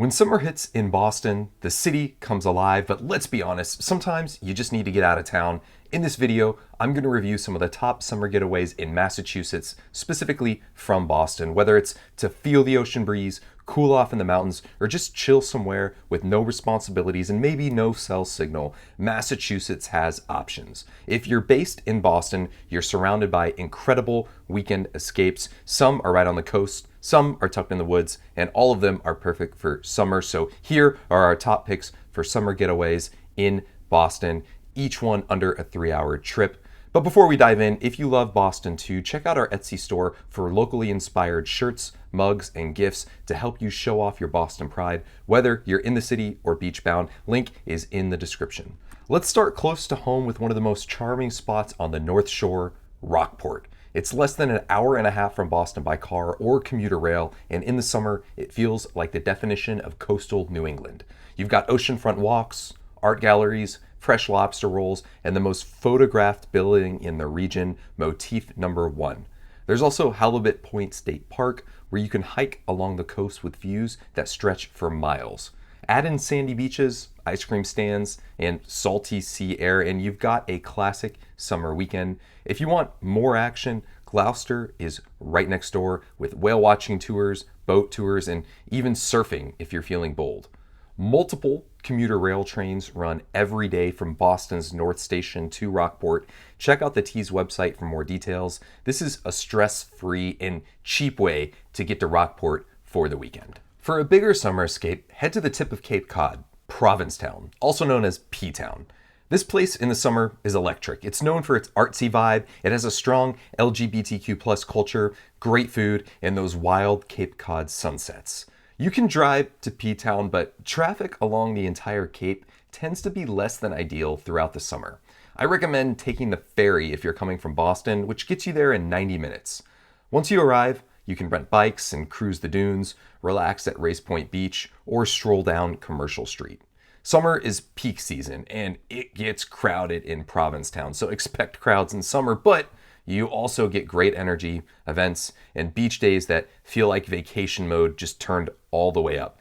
When summer hits in Boston, the city comes alive, but let's be honest, sometimes you just need to get out of town. In this video, I'm going to review some of the top summer getaways in Massachusetts, specifically from Boston, whether it's to feel the ocean breeze, cool off in the mountains, or just chill somewhere with no responsibilities and maybe no cell signal. Massachusetts has options. If you're based in Boston, you're surrounded by incredible weekend escapes. Some are right on the coast, some are tucked in the woods, and all of them are perfect for summer. So here are our top picks for summer getaways in Boston, each one under a 3-hour trip. But before we dive in, if you love Boston too, check out our Etsy store for locally inspired shirts, mugs, and gifts to help you show off your Boston pride, whether you're in the city or beach bound. Link is in the description. Let's start close to home with one of the most charming spots on the North Shore, Rockport. It's less than an hour and a half from Boston by car or commuter rail, and in the summer, it feels like the definition of coastal New England. You've got oceanfront walks, art galleries, fresh lobster rolls, and the most photographed building in the region, Motif Number 1. There's also Halibut Point State Park, where you can hike along the coast with views that stretch for miles. Add in sandy beaches, ice cream stands, and salty sea air, and you've got a classic summer weekend. If you want more action, Gloucester is right next door with whale watching tours, boat tours, and even surfing if you're feeling bold. Multiple commuter rail trains run every day from Boston's North Station to Rockport. Check out the T's website for more details. This is a stress-free and cheap way to get to Rockport for the weekend. For a bigger summer escape, head to the tip of Cape Cod, Provincetown, also known as P-Town. This place in the summer is electric. It's known for its artsy vibe. It has a strong LGBTQ+ culture, great food, and those wild Cape Cod sunsets. You can drive to P-Town, but traffic along the entire Cape tends to be less than ideal throughout the summer. I recommend taking the ferry if you're coming from Boston, which gets you there in 90 minutes. Once you arrive, you can rent bikes and cruise the dunes, relax at Race Point Beach, or stroll down Commercial Street. Summer is peak season, and it gets crowded in Provincetown, so expect crowds in summer, but you also get great energy, events, and beach days that feel like vacation mode just turned all the way up.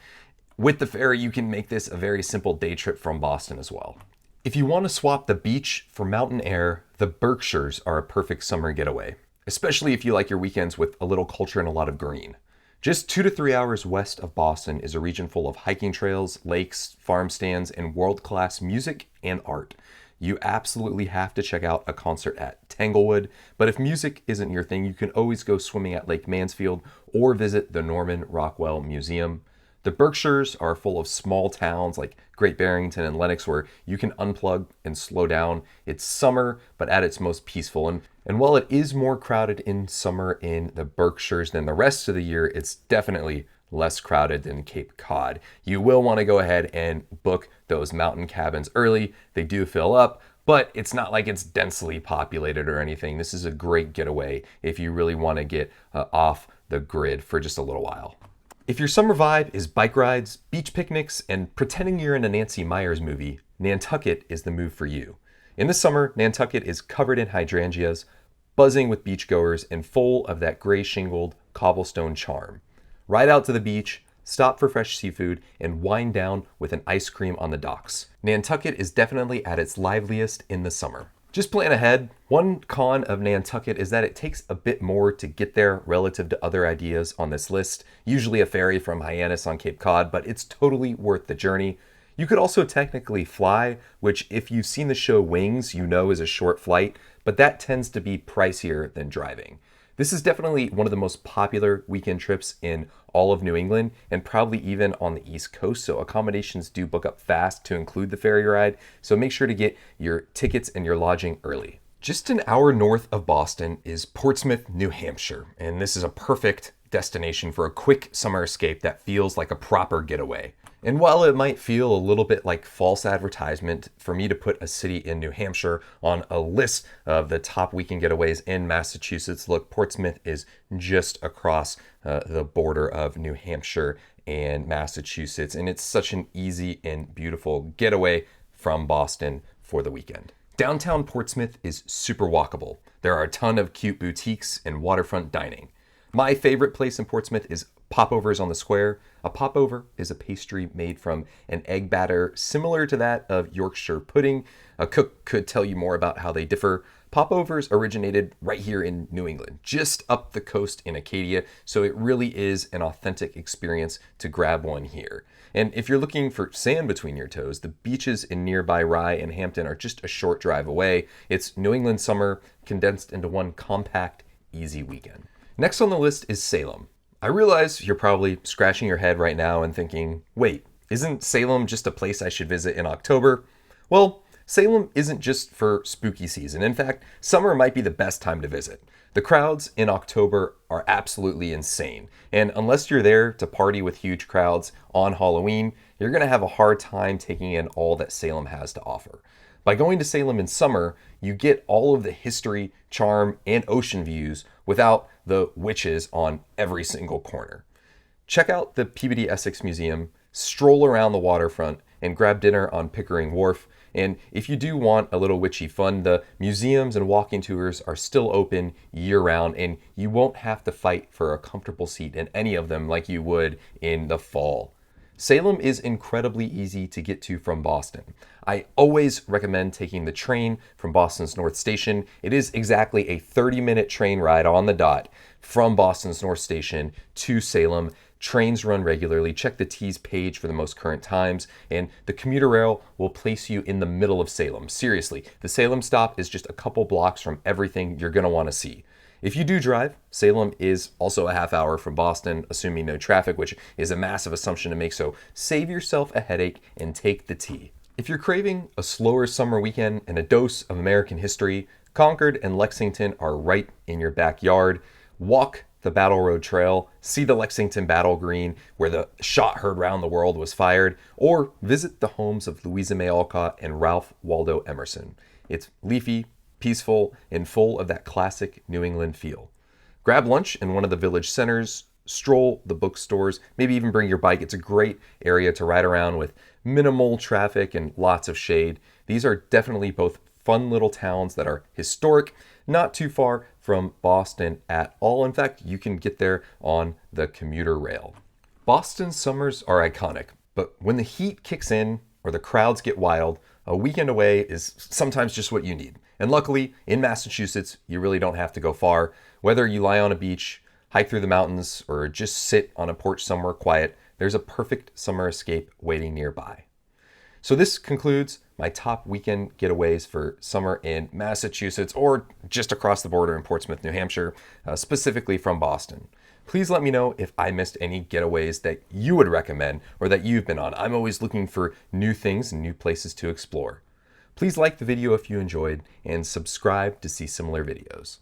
With the ferry, you can make this a very simple day trip from Boston as well. If you want to swap the beach for mountain air, the Berkshires are a perfect summer getaway, especially if you like your weekends with a little culture and a lot of green. Just 2 to 3 hours west of Boston is a region full of hiking trails, lakes, farm stands, and world-class music and art. You absolutely have to check out a concert at Tanglewood, but if music isn't your thing, you can always go swimming at Lake Mansfield or visit the Norman Rockwell Museum. The Berkshires are full of small towns like Great Barrington and Lenox where you can unplug and slow down. It's summer, but at its most peaceful. And while it is more crowded in summer in the Berkshires than the rest of the year, it's definitely less crowded than Cape Cod. You will want to go ahead and book those mountain cabins early. They do fill up, but it's not like it's densely populated or anything. This is a great getaway if you really want to get off the grid for just a little while. If your summer vibe is bike rides, beach picnics, and pretending you're in a Nancy Meyers movie, Nantucket is the move for you. In the summer, Nantucket is covered in hydrangeas, buzzing with beachgoers, and full of that gray shingled cobblestone charm. Ride out to the beach, stop for fresh seafood, and wind down with an ice cream on the docks. Nantucket is definitely at its liveliest in the summer. Just plan ahead. One con of Nantucket is that it takes a bit more to get there relative to other ideas on this list, usually a ferry from Hyannis on Cape Cod, but it's totally worth the journey. You could also technically fly, which if you've seen the show Wings, you know is a short flight, but that tends to be pricier than driving. This is definitely one of the most popular weekend trips in all of New England and probably even on the East Coast, so accommodations do book up fast to include the ferry ride, so make sure to get your tickets and your lodging early. Just an hour north of Boston is Portsmouth, New Hampshire, and this is a perfect destination for a quick summer escape that feels like a proper getaway. And while it might feel a little bit like false advertisement for me to put a city in New Hampshire on a list of the top weekend getaways in Massachusetts, look, Portsmouth is just across the border of New Hampshire and Massachusetts, and it's such an easy and beautiful getaway from Boston for the weekend. Downtown Portsmouth is super walkable. There are a ton of cute boutiques and waterfront dining. My favorite place in Portsmouth is popovers on the square. A popover is a pastry made from an egg batter similar to that of Yorkshire pudding. A cook could tell you more about how they differ. Popovers originated right here in New England, just up the coast in Acadia, so it really is an authentic experience to grab one here. And if you're looking for sand between your toes, the beaches in nearby Rye and Hampton are just a short drive away. It's New England summer condensed into one compact, easy weekend. Next on the list is Salem. I realize you're probably scratching your head right now and thinking, wait, isn't Salem just a place I should visit in October? Well, Salem isn't just for spooky season. In fact, summer might be the best time to visit. The crowds in October are absolutely insane. And unless you're there to party with huge crowds on Halloween, you're going to have a hard time taking in all that Salem has to offer. By going to Salem in summer, you get all of the history, charm, and ocean views without the witches on every single corner. Check out the Peabody Essex Museum, stroll around the waterfront, and grab dinner on Pickering Wharf. And if you do want a little witchy fun, the museums and walking tours are still open year-round, and you won't have to fight for a comfortable seat in any of them like you would in the fall. Salem is incredibly easy to get to from Boston. I always recommend taking the train from Boston's North Station. It is exactly a 30-minute train ride on the dot from Boston's North Station to Salem. Trains run regularly. Check the T's page for the most current times, and the commuter rail will place you in the middle of Salem. Seriously, the Salem stop is just a couple blocks from everything you're going to want to see. If you do drive, Salem is also a half hour from Boston, assuming no traffic, which is a massive assumption to make, so save yourself a headache and take the T. If you're craving a slower summer weekend and a dose of American history, Concord and Lexington are right in your backyard. Walk the Battle Road Trail, see the Lexington Battle Green where the shot heard round the world was fired, or visit the homes of Louisa May Alcott and Ralph Waldo Emerson. It's leafy, peaceful, and full of that classic New England feel. Grab lunch in one of the village centers, stroll the bookstores, maybe even bring your bike. It's a great area to ride around with minimal traffic and lots of shade. These are definitely both fun little towns that are historic, not too far from Boston at all. In fact, you can get there on the commuter rail. Boston's summers are iconic, but when the heat kicks in or the crowds get wild, a weekend away is sometimes just what you need. And luckily, in Massachusetts, you really don't have to go far. Whether you lie on a beach, hike through the mountains, or just sit on a porch somewhere quiet, there's a perfect summer escape waiting nearby. So this concludes my top weekend getaways for summer in Massachusetts or just across the border in Portsmouth, New Hampshire, specifically from Boston. Please let me know if I missed any getaways that you would recommend or that you've been on. I'm always looking for new things and new places to explore. Please like the video if you enjoyed and subscribe to see similar videos.